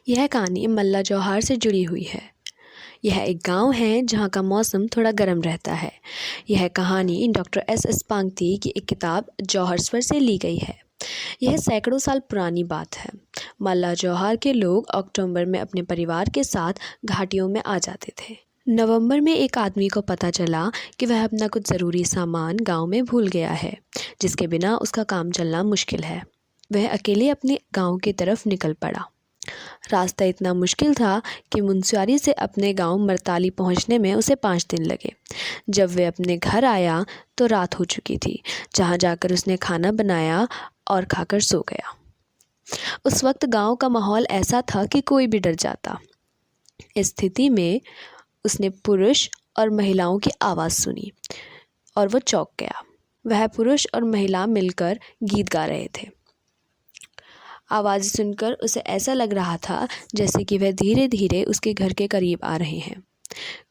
यह कहानी मल्ला जौहर से जुड़ी हुई है। यह एक गांव है जहां का मौसम थोड़ा गर्म रहता है। यह कहानी डॉक्टर एस पांगती की एक किताब जौहर स्वर से ली गई है। यह सैकड़ों साल पुरानी बात है। मल्ला जौहर के लोग अक्टूबर में अपने परिवार के साथ घाटियों में आ जाते थे। नवंबर में एक आदमी को पता चला कि वह अपना कुछ ज़रूरी सामान गांव में भूल गया है, जिसके बिना उसका काम चलना मुश्किल है। वह अकेले अपने गांव की तरफ निकल पड़ा। रास्ता इतना मुश्किल था कि मुनस्यारी से अपने गांव मरताली पहुंचने में उसे 5 दिन लगे। जब वह अपने घर आया तो रात हो चुकी थी। जहां जाकर उसने खाना बनाया और खाकर सो गया। उस वक्त गांव का माहौल ऐसा था कि कोई भी डर जाता। इस स्थिति में उसने पुरुष और महिलाओं की आवाज़ सुनी और वो चौंक गया। वह पुरुष और महिला मिलकर गीत गा रहे थे। आवाज़ सुनकर उसे ऐसा लग रहा था जैसे कि वह धीरे धीरे उसके घर के करीब आ रहे हैं।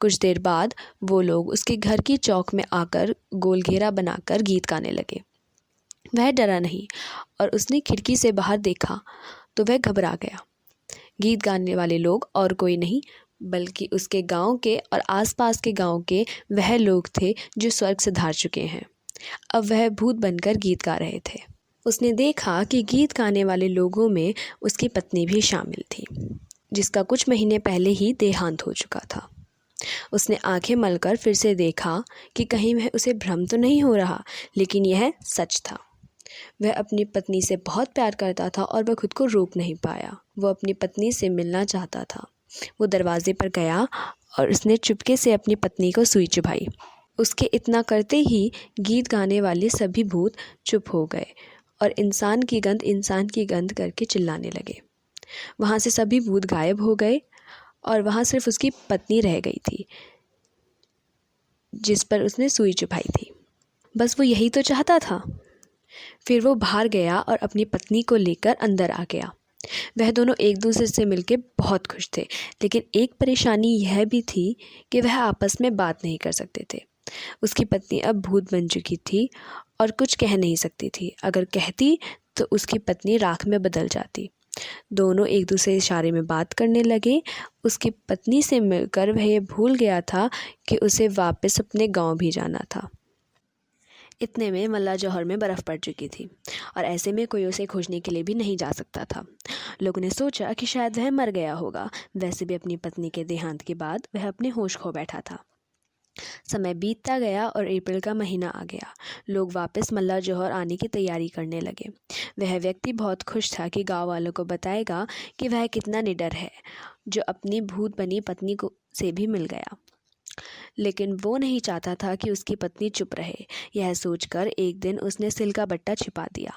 कुछ देर बाद वो लोग उसके घर की चौक में आकर गोल घेरा बनाकर गीत गाने लगे। वह डरा नहीं और उसने खिड़की से बाहर देखा तो वह घबरा गया। गीत गाने वाले लोग और कोई नहीं बल्कि उसके गांव के और आसपास के गांव के वह लोग थे जो स्वर्ग से धार चुके हैं। अब वह भूत बनकर गीत गा रहे थे। उसने देखा कि गीत गाने वाले लोगों में उसकी पत्नी भी शामिल थी, जिसका कुछ महीने पहले ही देहांत हो चुका था। उसने आंखें मलकर फिर से देखा कि कहीं वह उसे भ्रम तो नहीं हो रहा, लेकिन यह सच था। वह अपनी पत्नी से बहुत प्यार करता था और वह खुद को रोक नहीं पाया। वो अपनी पत्नी से मिलना चाहता था। वो दरवाजे पर गया और उसने चुपके से अपनी पत्नी को सुई चुभाई। उसके इतना करते ही गीत गाने वाले सभी भूत चुप हो गए और इंसान की गंध करके चिल्लाने लगे। वहाँ से सभी भूत गायब हो गए और वहाँ सिर्फ उसकी पत्नी रह गई थी, जिस पर उसने सुई चुभाई थी। बस वो यही तो चाहता था। फिर वो बाहर गया और अपनी पत्नी को लेकर अंदर आ गया। वह दोनों एक दूसरे से मिलके बहुत खुश थे, लेकिन एक परेशानी यह भी थी कि वह आपस में बात नहीं कर सकते थे। उसकी पत्नी अब भूत बन चुकी थी और कुछ कह नहीं सकती थी। अगर कहती तो उसकी पत्नी राख में बदल जाती। दोनों एक दूसरे इशारे में बात करने लगे। उसकी पत्नी से मिलकर वह ये भूल गया था कि उसे वापस अपने गांव भी जाना था। इतने में मल्ला जौहर में बर्फ़ पड़ चुकी थी और ऐसे में कोई उसे खोजने के लिए भी नहीं जा सकता था। लोगों ने सोचा कि शायद वह मर गया होगा। वैसे भी अपनी पत्नी के देहांत के बाद वह अपने होश खो बैठा था। समय बीतता गया और अप्रैल का महीना आ गया। लोग वापस मल्ला जौहर आने की तैयारी करने लगे। वह व्यक्ति बहुत खुश था कि गांव वालों को बताएगा कि वह कितना निडर है, जो अपनी भूत बनी पत्नी को से भी मिल गया। लेकिन वो नहीं चाहता था कि उसकी पत्नी चुप रहे। यह सोचकर एक दिन उसने सिल का बट्टा छिपा दिया।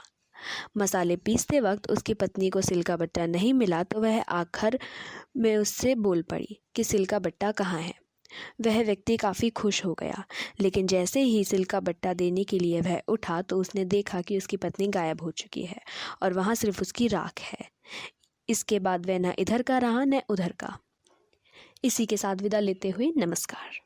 मसाले पीसते वक्त उसकी पत्नी को सिल का बट्टा नहीं मिला तो वह आखिर में उससे बोल पड़ी कि सिल का बट्टा कहाँ है। वह व्यक्ति काफ़ी खुश हो गया, लेकिन जैसे ही सिल का बट्टा देने के लिए वह उठा तो उसने देखा कि उसकी पत्नी गायब हो चुकी है और वहाँ सिर्फ उसकी राख है। इसके बाद वह न इधर का रहा न उधर का। इसी के साथ विदा लेते हुए नमस्कार।